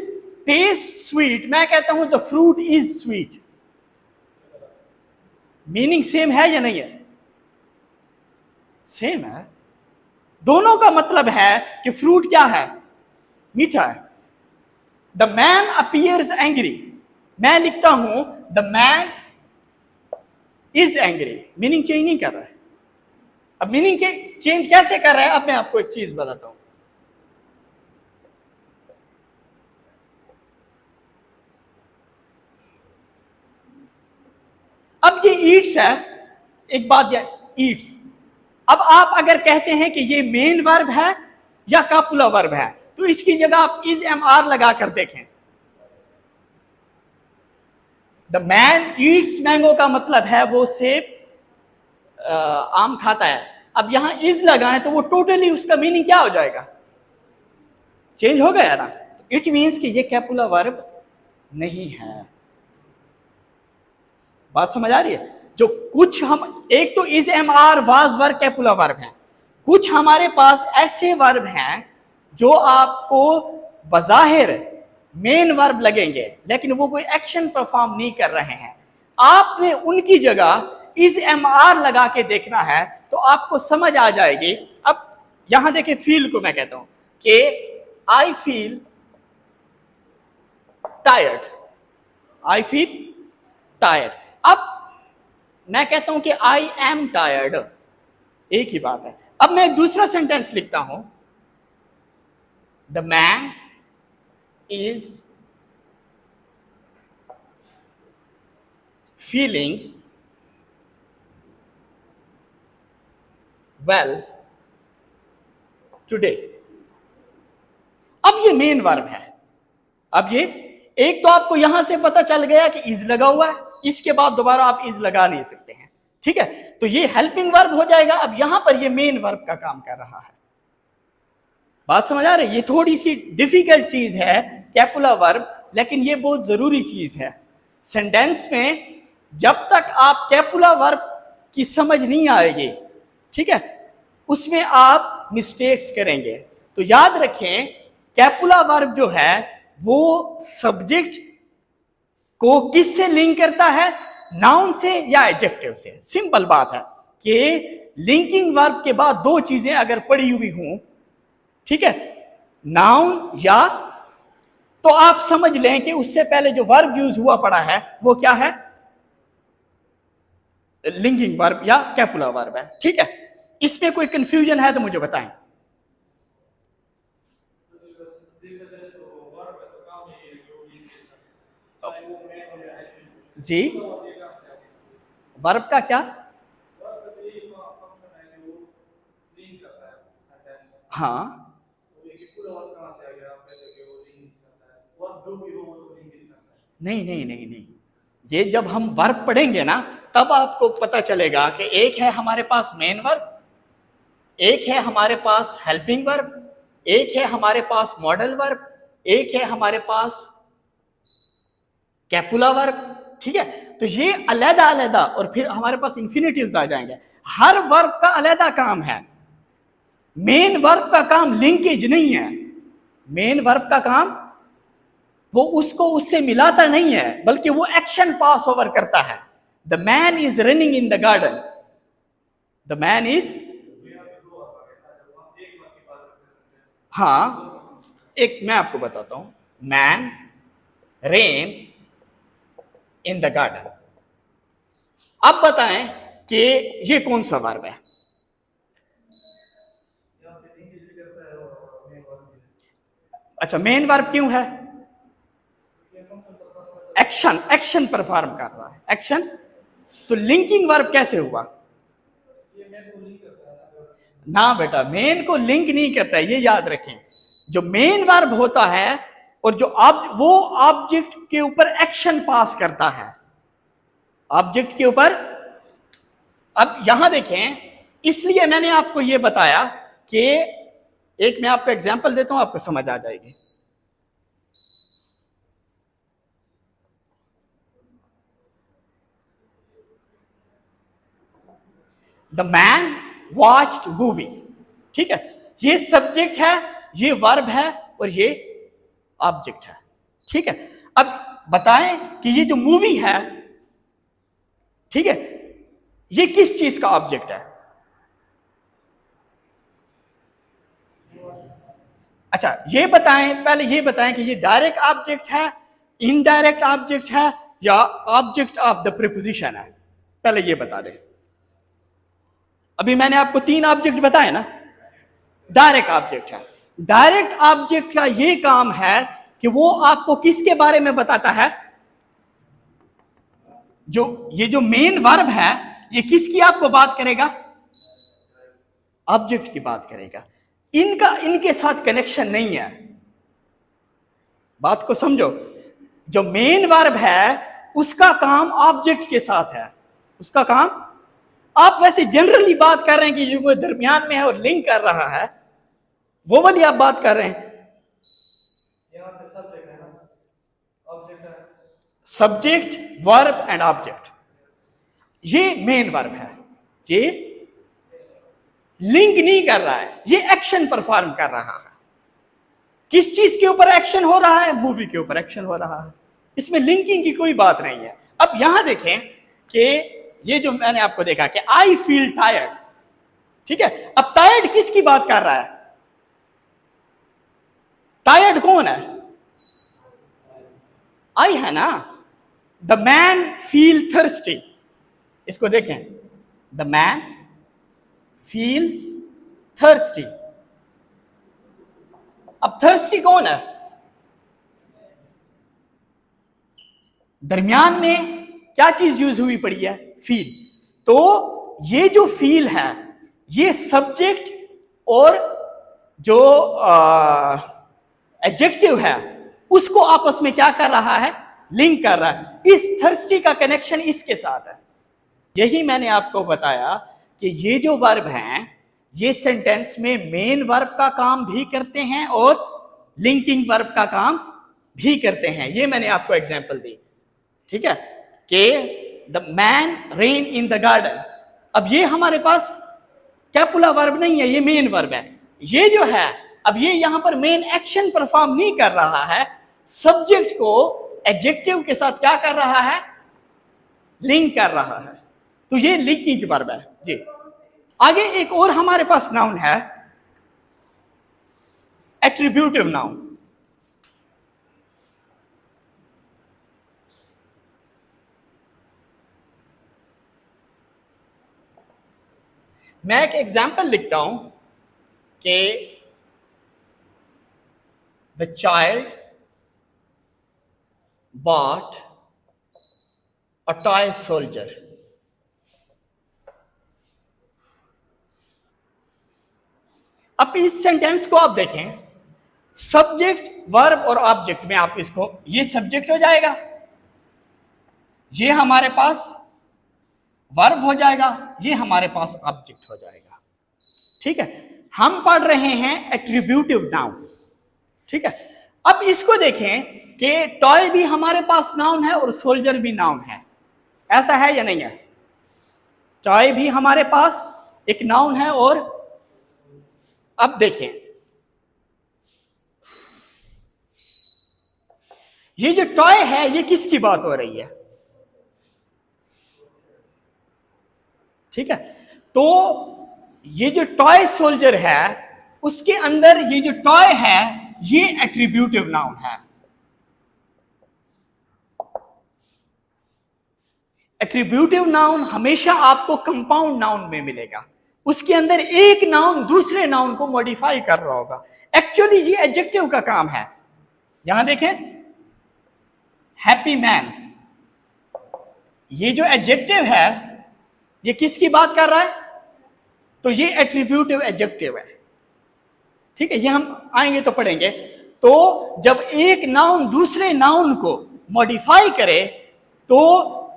A: टेस्ट स्वीट, मैं कहता हूं the fruit is sweet, meaning same है या नहीं है? सेम है। दोनों का मतलब है कि फ्रूट क्या है? मीठा है। द मैन अपीयर्स एंग्री, मैं लिखता हूं the man is angry, meaning change नहीं कर रहा है। अब मीनिंग के चेंज कैसे कर रहा है? अब मैं आपको एक चीज बताता हूं। अब ये ईट्स है, एक बात यह ईट्स, अब आप अगर कहते हैं कि ये मेन वर्ब है या कैपुला वर्ब है तो इसकी जगह आप इज एम आर लगा कर देखें। द मैन ईट्स मैंगो का मतलब है वो सेब आम खाता है। अब यहां इज लगाएं तो वो टोटली उसका मीनिंग क्या हो जाएगा? चेंज हो गया ना। इट मीन्स कि ये कैपुला वर्ब नहीं है। बात समझ आ रही है? जो कुछ हम, एक तो is am are was verb copula verb है, कुछ हमारे पास ऐसे वर्ब हैं जो आपको बजाहिर मेन वर्ब लगेंगे लेकिन वो कोई एक्शन परफॉर्म नहीं कर रहे हैं। आपने उनकी जगह इज एम आर लगा के देखना है तो आपको समझ आ जाएगी। अब यहां देखिए, फील को मैं कहता हूं कि I feel tired, I feel tired. अब मैं कहता हूं कि आई एम टायर्ड, एक ही बात है। अब मैं एक दूसरा सेंटेंस लिखता हूं, the man is feeling well today. अब ये मेन वर्ब है, अब ये एक तो आपको यहां से पता चल गया कि इज लगा हुआ है, इसके बाद दोबारा आप इज लगा नहीं सकते हैं, ठीक है, तो ये हेल्पिंग वर्ब हो जाएगा। अब यहां पर ये मेन वर्ब का काम कर रहा है। बात समझ आ रही है? ये थोड़ी सी डिफिकल्ट चीज है कैपुला वर्ब, लेकिन ये बहुत जरूरी चीज है सेंटेंस में। जब तक आप कैपुला वर्ब की समझ नहीं आएगी, ठीक है, उसमें आप मिस्टेक्स करेंगे। तो याद रखें, कैपुला वर्ब जो है वो सब्जेक्ट को किससे लिंक करता है? नाउन से या एडजेक्टिव से। सिंपल बात है कि लिंकिंग वर्ब के बाद दो चीजें अगर पड़ी हुई हों, ठीक है, नाउन या, तो आप समझ लें कि उससे पहले जो वर्ब यूज हुआ पड़ा है वो क्या है? लिंकिंग वर्ब या कैपुला वर्ब है, ठीक है। इसमें कोई कंफ्यूजन है तो मुझे बताएं। जी, वर्ब का क्या? हाँ, नहीं नहीं नहीं नहीं, ये जब हम वर्ब पढ़ेंगे ना तब आपको पता चलेगा कि एक है हमारे पास मेन वर्ब, एक है हमारे पास हेल्पिंग वर्ब, एक है हमारे पास मॉडल वर्ब, एक है हमारे पास कैपुला वर्ब, ठीक है। तो ये अलग अलग, और फिर हमारे पास इंफिनिटिव्स आ जाएंगे। हर वर्ब का अलग काम है। मेन वर्ब का काम लिंकेज नहीं है। मेन वर्ब का काम वो उसको उससे मिलाता नहीं है, बल्कि वो एक्शन पास ओवर करता है। The man is running in the garden, the man is, हाँ, एक मैं आपको बताता हूं, man rain in the garden. अब बताएं कि ये कौन सा वर्ब है? अच्छा, मेन वर्ब क्यों है? एक्शन, एक्शन परफॉर्म कर रहा है, एक्शन। तो लिंकिंग वर्ब कैसे हुआ? ना बेटा, मेन को लिंक नहीं करता है, ये याद रखें। जो मेन वर्ब होता है और जो वो ऑब्जेक्ट के ऊपर एक्शन पास करता है, ऑब्जेक्ट के ऊपर। अब यहां देखें, इसलिए मैंने आपको यह बताया कि एक मैं आपको एग्जांपल देता हूं, आपको समझ आ जाएगी। द मैन वॉच्ड मूवी, ठीक है, ये सब्जेक्ट है, ये वर्ब है और ये ऑब्जेक्ट है, ठीक है। अब बताएं कि ये जो मूवी है, ठीक है, ये किस चीज का ऑब्जेक्ट है? अच्छा, ये बताएं, पहले ये बताएं कि ये डायरेक्ट ऑब्जेक्ट है, इनडायरेक्ट ऑब्जेक्ट है, या ऑब्जेक्ट ऑफ द प्रीपोजिशन है? पहले ये बता दें। अभी मैंने आपको तीन ऑब्जेक्ट बताए ना, डायरेक्ट ऑब्जेक्ट है। डायरेक्ट ऑब्जेक्ट का ये काम है कि वो आपको किसके बारे में बताता है? ये जो मेन वर्ब है, ये किसकी आपको बात करेगा? ऑब्जेक्ट की बात करेगा। इनके साथ कनेक्शन नहीं है। बात को समझो, जो मेन वर्ब है उसका काम ऑब्जेक्ट के साथ है, उसका काम। आप वैसे जनरली बात कर रहे हैं कि जो वो दरमियान में है और लिंक कर रहा है, वो वाली आप बात कर रहे हैं। सब्जेक्ट, वर्ब एंड ऑब्जेक्ट, ये मेन वर्ब है। ये लिंक नहीं कर रहा है, ये एक्शन परफॉर्म कर रहा है। किस चीज के ऊपर एक्शन हो रहा है? मूवी के ऊपर एक्शन हो रहा है। इसमें लिंकिंग की कोई बात नहीं है। अब यहां देखें कि ये जो मैंने आपको देखा कि आई फील टायर्ड, ठीक है। अब टायर्ड किसकी बात कर रहा है? टायर्ड कौन है? आई है ना। द मैन फील थर्स्टी, इसको देखें, द मैन फील्स थर्स्टी। अब थर्स्टी कौन है? दरमियान में क्या चीज यूज हुई पड़ी है? फील। तो ये जो फील है, ये सब्जेक्ट और जो एडजेक्टिव है उसको आपस में क्या कर रहा है, लिंक कर रहा है। इस थर्स्टी का कनेक्शन इसके साथ है। यही मैंने आपको बताया कि ये जो वर्ब हैं ये सेंटेंस में मेन वर्ब का काम भी करते हैं और लिंकिंग वर्ब का काम भी करते हैं। ये मैंने आपको एग्जांपल दी, ठीक है, कि the man rain in the garden. अब ये हमारे पास कैपुला वर्ब नहीं है, ये मेन वर्ब है। ये जो है अब ये यहां पर मेन एक्शन परफॉर्म नहीं कर रहा है, सब्जेक्ट को एडजेक्टिव के साथ क्या कर रहा है, लिंक कर रहा है। तो ये लिंकिंग वर्ब है जी। आगे एक और हमारे पास नाउन है एट्रीब्यूटिव नाउन। मैं एक एग्जाम्पल लिखता हूं कि the child bought a toy soldier. अब इस सेंटेंस को आप देखें, सब्जेक्ट वर्ब और ऑब्जेक्ट में आप इसको, ये सब्जेक्ट हो जाएगा, ये हमारे पास वर्ब हो जाएगा, ये हमारे पास ऑब्जेक्ट हो जाएगा, ठीक है। हम पढ़ रहे हैं एट्रीब्यूटिव नाउन, ठीक है। अब इसको देखें कि टॉय भी हमारे पास नाउन है और सोल्जर भी नाउन है, ऐसा है या नहीं है? टॉय भी हमारे पास एक नाउन है और अब देखें ये जो टॉय है ये किसकी बात हो रही है, ठीक है। तो ये जो टॉय सोल्जर है उसके अंदर ये जो टॉय है ये एट्रीब्यूटिव नाउन है। एट्रीब्यूटिव नाउन हमेशा आपको कंपाउंड नाउन में मिलेगा, उसके अंदर एक नाउन दूसरे नाउन को मॉडिफाई कर रहा होगा। एक्चुअली ये एडजेक्टिव का काम है। यहां देखें हैप्पी मैन, ये जो एडजेक्टिव है ये किसकी बात कर रहा है, तो ये एट्रीब्यूटिव एडजेक्टिव है, ठीक है। ये हम आएंगे तो पढ़ेंगे। तो जब एक नाउन दूसरे नाउन को मॉडिफाई करे तो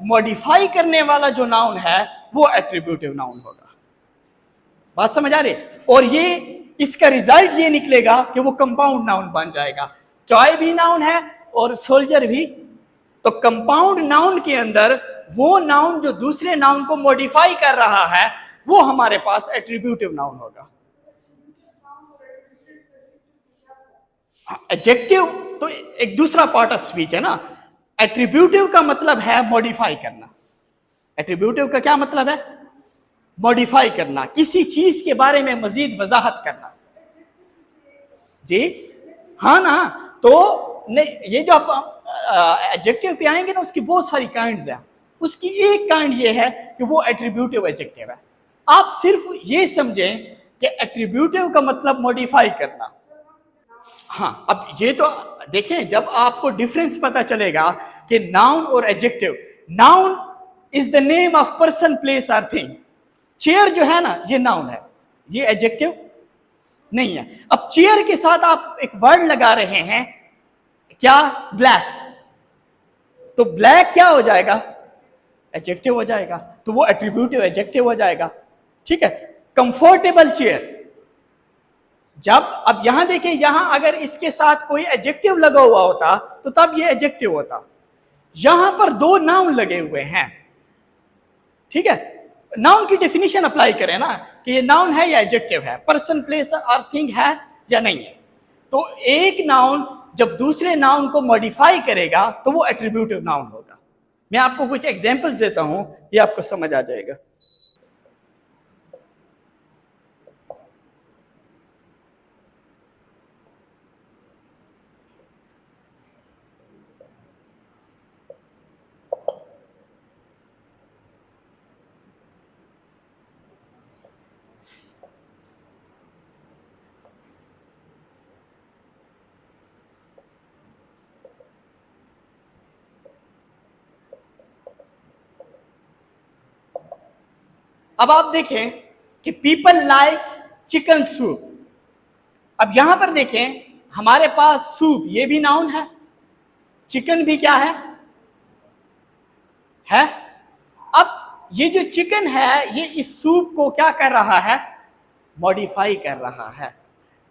A: मॉडिफाई करने वाला जो नाउन है वो एट्रीब्यूटिव नाउन होगा। बात समझ आ रही है? और ये इसका रिजल्ट ये निकलेगा कि वो कंपाउंड नाउन बन जाएगा। टॉय भी नाउन है और सोल्जर भी। तो कंपाउंड नाउन के अंदर वो नाउन जो दूसरे नाउन को मॉडिफाई कर रहा है वो हमारे पास एट्रीब्यूटिव नाउन होगा। एडजेक्टिव तो एक दूसरा पार्ट ऑफ स्पीच है ना। एट्रीब्यूटिव का मतलब है मॉडिफाई करना। एट्रीब्यूटिव का क्या मतलब है? मॉडिफाई करना, किसी चीज के बारे में मजीद वजाहत करना। जी हाँ ना। तो नहीं, ये जो आप एडजेक्टिव पे आएंगे ना उसकी बहुत सारी काइंड्स हैं। उसकी एक काइंड ये है कि वो एट्रीब्यूटिव एडजेक्टिव है। आप सिर्फ ये समझें कि एट्रीब्यूटिव का मतलब मॉडिफाई करना। हाँ, अब ये तो देखें, जब आपको डिफरेंस पता चलेगा कि नाउन और adjective, noun is the name of person, place और थिंग। चेयर जो है ना ये नाउन है, ये एडजेक्टिव नहीं है। अब चेयर के साथ आप एक वर्ड लगा रहे हैं क्या, ब्लैक, तो ब्लैक क्या हो जाएगा, एडजेक्टिव हो जाएगा, तो वो एट्रीब्यूटिव एडजेक्टिव हो जाएगा, ठीक है। कंफर्टेबल चेयर, जब अब यहां देखें, यहां अगर इसके साथ कोई एडजेक्टिव लगा हुआ होता तो तब ये एडजेक्टिव होता। यहां पर दो नाउन लगे हुए हैं, ठीक है। नाउन की डेफिनेशन अप्लाई करें ना कि ये नाउन है या एडजेक्टिव है, पर्सन प्लेस और थिंग है या नहीं है। तो एक नाउन जब दूसरे नाउन को मॉडिफाई करेगा तो वो एट्रीब्यूटिव नाउन होगा। मैं आपको कुछ एग्जांपल्स देता हूं, ये आपको समझ आ जाएगा। अब आप देखें कि पीपल लाइक चिकन सूप। अब यहां पर देखें हमारे पास सूप, ये भी नाउन है चिकन भी क्या है? अब ये जो चिकन है ये इस सूप को क्या कर रहा है? मॉडिफाई कर रहा है।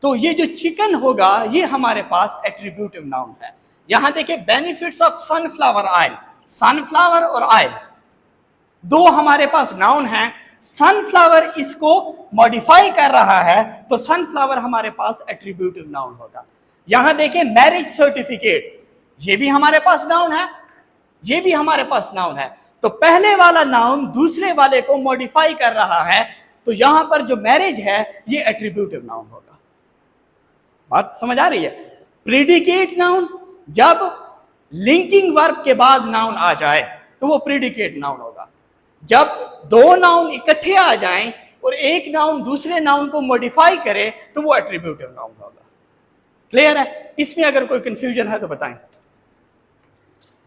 A: तो ये जो चिकन होगा ये हमारे पास एट्रीब्यूटिव नाउन है। यहां देखिए benefits of sunflower oil, sunflower और ऑयल दो हमारे पास नाउन है। सनफ्लावर इसको मॉडिफाई कर रहा है तो सनफ्लावर हमारे पास एट्रीब्यूटिव नाउन होगा। यहां देखिए मैरिज सर्टिफिकेट, ये भी हमारे पास नाउन है, ये भी हमारे पास नाउन है। तो पहले वाला नाउन दूसरे वाले को मॉडिफाई कर रहा है, तो यहां पर जो मैरिज है ये एट्रीब्यूटिव नाउन होगा। बात समझ आ रही है? प्रीडिकेट नाउन जब लिंकिंग वर्ब के बाद नाउन आ जाए तो वो प्रीडिकेट नाउन होगा। जब दो नाउन इकट्ठे आ जाएं और एक नाउन दूसरे नाउन को मॉडिफाई करे तो वो एट्रीब्यूटिव नाउन होगा। क्लियर है? इसमें अगर कोई कंफ्यूजन है तो बताएं।